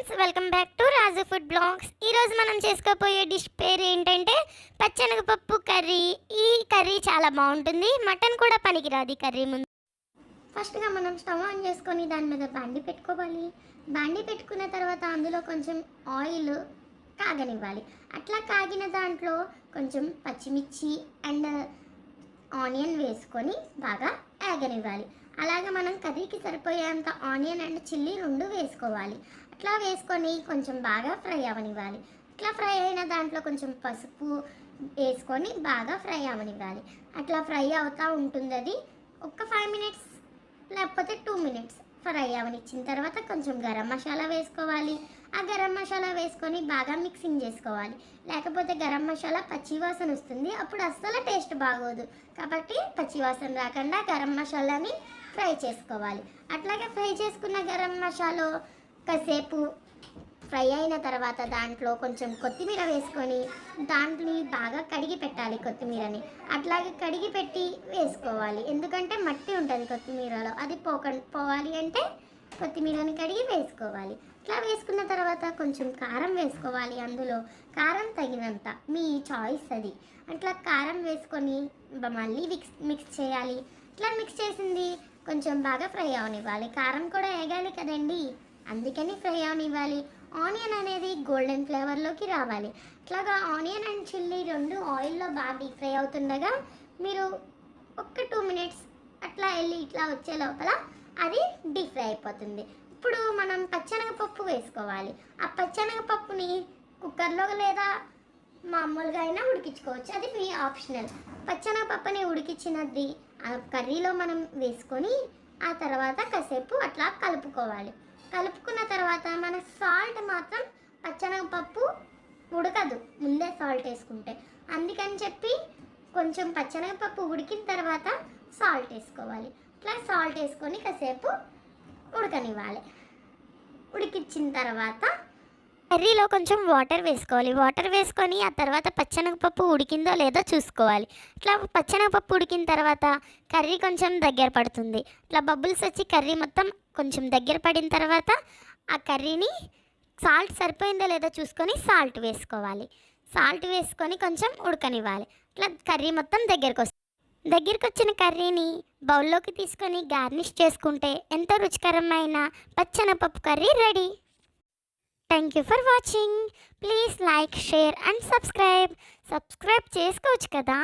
Friends, welcome back to Raju food blogs. ఈరోజు మనం చేసుకోబోయే డిష్ పేరు ఏంటంటే పచ్చెనగపప్పు కర్రీ. ఈ కర్రీ చాలా బాగుంటుంది. మటన్ కూడా పనికిరాదు ఈ కర్రీ ముందు. ఫస్ట్గా మనం స్టవ్ ఆన్ చేసుకొని దాని మీద బాండి పెట్టుకోవాలి. బాండి పెట్టుకున్న తర్వాత అందులో కొంచెం ఆయిల్ కాగనివ్వాలి. అట్లా కాగిన దాంట్లో కొంచెం పచ్చిమిర్చి అండ్ ఆనియన్ వేసుకొని బాగా ఆగనివ్వాలి. అలాగే మనం కర్రీకి సరిపోయేంత ఆనియన్ అండ్ చిల్లీ రెండు వేసుకోవాలి. అట్లా వేసుకొని కొంచెం బాగా ఫ్రై అవనివ్వాలి. అట్లా ఫ్రై అయిన దాంట్లో కొంచెం పసుపు వేసుకొని బాగా ఫ్రై అవనివ్వాలి. అట్లా ఫ్రై అవుతూ ఉంటుంది. అది ఒక 5 మినిట్స్ లేకపోతే 2 మినిట్స్ ఫ్రై అవనిచ్చిన తర్వాత కొంచెం గరం మసాలా వేసుకోవాలి. ఆ గరం మసాలా వేసుకొని బాగా మిక్సింగ్ చేసుకోవాలి. లేకపోతే గరం మసాలా పచ్చివాసన వస్తుంది, అప్పుడు అస్సలు టేస్ట్ బాగోదు. కాబట్టి పచ్చివాసన రాకుండా గరం మసాలాని ఫ్రై చేసుకోవాలి. అట్లాగే ఫ్రై చేసుకున్న గరం మసాలా కాసేపు ఫ్రై అయిన తర్వాత దాంట్లో కొంచెం కొత్తిమీర వేసుకొని దాంట్లో బాగా కడిగి పెట్టాలి. కొత్తిమీరని అట్లాగే కడిగి పెట్టి వేసుకోవాలి. ఎందుకంటే మట్టి ఉంటుంది కొత్తిమీరలో, అది పోవాలి అంటే కొత్తిమీరని కడిగి వేసుకోవాలి. ఇట్లా వేసుకున్న తర్వాత కొంచెం కారం వేసుకోవాలి. అందులో కారం తగినంత, మీ చాయిస్ అది. అట్లా కారం వేసుకొని మళ్ళీ మిక్స్ చేయాలి. ఇట్లా మిక్స్ చేసింది కొంచెం బాగా ఫ్రై అవనివ్వాలి. కారం కూడా వేగాలి కదండి, అందుకని ఫ్రై అవనివ్వాలి. ఆనియన్ అనేది గోల్డెన్ ఫ్లేవర్లోకి రావాలి. ఇట్లాగా ఆనియన్ అండ్ చిల్లీ రెండు ఆయిల్లో బాగా డీప్ ఫ్రై అవుతుండగా మీరు ఒక 2 మినిట్స్ అట్లా వెళ్ళి ఇట్లా వచ్చే లోపల అది డీప్ ఫ్రై అయిపోతుంది. ఇప్పుడు మనం పచ్చెనగపప్పు వేసుకోవాలి. ఆ పచ్చెనగపప్పుని కుక్కర్లో లేదా మామూలుగా అయినా ఉడికించుకోవచ్చు, అది మీ ఆప్షనల్. పచ్చెనగపప్పుని ఉడికించినది ఆ కర్రీలో మనం వేసుకొని ఆ తర్వాత కాసేపు అట్లా కలుపుకోవాలి. కలుపుకున్న తర్వాత మన సాల్ట్ మాత్రం పచ్చెనగపప్పు ఉడకదు ముందే సాల్ట్ వేసుకుంటే, అందుకని చెప్పి కొంచెం పచ్చెనగపప్పు ఉడికిన తర్వాత సాల్ట్ వేసుకోవాలి. ఇట్లా సాల్ట్ వేసుకొని కాసేపు ఉడకనివ్వాలి. ఉడికించిన తర్వాత కర్రీలో కొంచెం వాటర్ వేసుకోవాలి. వాటర్ వేసుకొని ఆ తర్వాత పచ్చెనగపప్పు ఉడికిందో లేదో చూసుకోవాలి. ఇట్లా పచ్చెనగపప్పు ఉడికిన తర్వాత కర్రీ కొంచెం దగ్గర పడుతుంది. ఇట్లా బబుల్స్ వచ్చి కర్రీ మొత్తం కొంచెం దగ్గర పడిన తర్వాత ఆ కర్రీని సాల్ట్ సరిపోయిందో లేదో చూసుకొని సాల్ట్ వేసుకోవాలి. సాల్ట్ వేసుకొని కొంచెం ఉడకనివ్వాలి. ఇట్లా కర్రీ మొత్తం దగ్గరికి వచ్చిన కర్రీని బౌల్లోకి తీసుకొని గార్నిష్ చేసుకుంటే ఎంతో రుచికరమైన పచ్చెనగపప్పు curry ready. Thank you for watching. Please like, share and subscribe చేసుకోవచ్చు కదా.